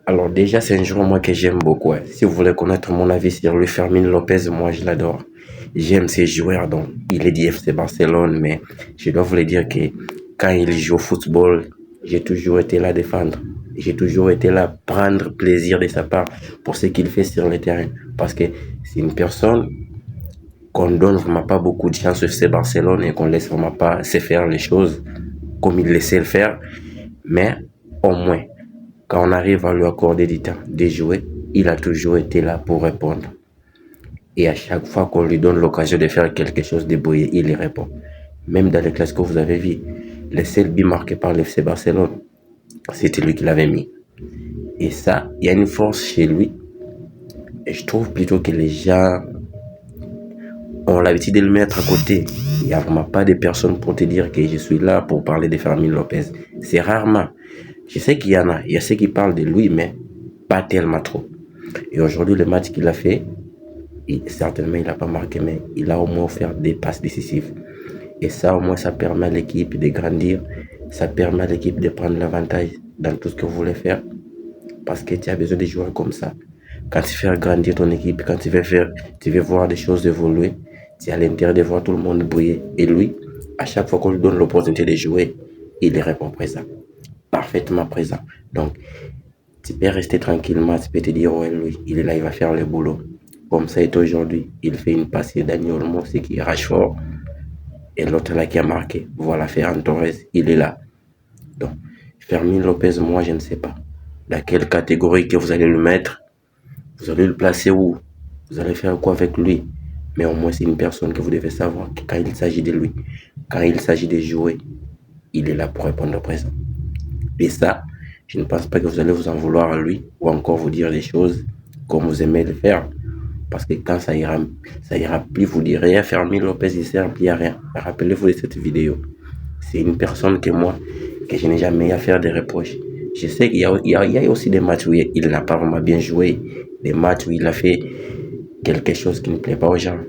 Alors déjà, c'est un joueur moi que j'aime beaucoup, hein. Si vous voulez connaître mon avis sur lui, Fermin Lopez, moi je l'adore. J'aime ses joueurs, donc il est du FC Barcelone, mais je dois vous le dire que quand il joue au football, j'ai toujours été là à défendre. J'ai toujours été là à prendre plaisir de sa part pour ce qu'il fait sur le terrain. Parce que c'est une personne qu'on donne vraiment pas beaucoup de chance au FC Barcelone et qu'on laisse vraiment pas se faire les choses comme il laissait le faire. Mais au moins, quand on arrive à lui accorder du temps de jouer, il a toujours été là pour répondre. Et à chaque fois qu'on lui donne l'occasion de faire quelque chose de beau, il y répond. Même dans les classes que vous avez vues, les seuls buts marqués par l'FC Barcelone, c'était lui qui l'avait mis. Et ça, il y a une force chez lui. Et je trouve plutôt que les gens ont l'habitude de le mettre à côté. Il n'y a vraiment pas de personne pour te dire que je suis là pour parler de Fermin Lopez. C'est rarement. Je sais qu'il y en a. Il y a ceux qui parlent de lui, mais pas tellement trop. Et aujourd'hui, le match qu'il a fait, certainement il n'a pas marqué, mais il a au moins offert des passes décisives. Et ça, au moins, ça permet à l'équipe de grandir. Ça permet à l'équipe de prendre l'avantage dans tout ce que vous voulez faire. Parce que tu as besoin de joueurs comme ça. Quand tu fais grandir ton équipe, quand tu veux voir des choses évoluer, tu as l'intérêt de voir tout le monde briller. Et lui, à chaque fois qu'on lui donne l'opportunité de jouer, il y répond présent. Parfaitement présent. Donc, tu peux rester tranquillement, tu peux te dire, ouais, lui, il est là, il va faire le boulot. Comme ça est aujourd'hui, il fait une passe à Daniel Olmo, c'est qui est Rashford. Et l'autre là qui a marqué, voilà, Ferran Torres, il est là. Donc, Fermin Lopez, moi, je ne sais pas. Dans quelle catégorie que vous allez le mettre, vous allez le placer où, vous allez faire quoi avec lui. Mais au moins, c'est une personne que vous devez savoir que quand il s'agit de lui, quand il s'agit de jouer, il est là pour répondre au présent. Et ça, je ne pense pas que vous allez vous en vouloir à lui ou encore vous dire des choses comme vous aimez le faire. Parce que quand ça ira plus, vous direz, Fermin Lopez, il sert plus à rien. Rappelez-vous de cette vidéo. C'est une personne que moi, que je n'ai jamais à faire des reproches. Je sais qu'il y a aussi des matchs où il n'a pas vraiment bien joué, des matchs où il a fait quelque chose qui ne plaît pas aux gens.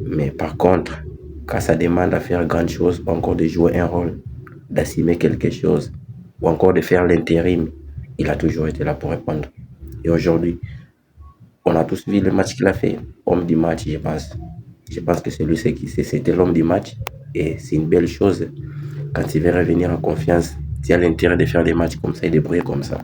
Mais par contre, quand ça demande à faire grande chose, ou encore de jouer un rôle, d'assumer quelque chose, ou encore de faire l'intérim, il a toujours été là pour répondre. Et aujourd'hui, on a tous vu le match qu'il a fait. Homme du match, je pense. Je pense que c'est lui, c'était l'homme du match. Et c'est une belle chose. Quand il va revenir en confiance, tu as l'intérêt de faire des matchs comme ça et de briller comme ça.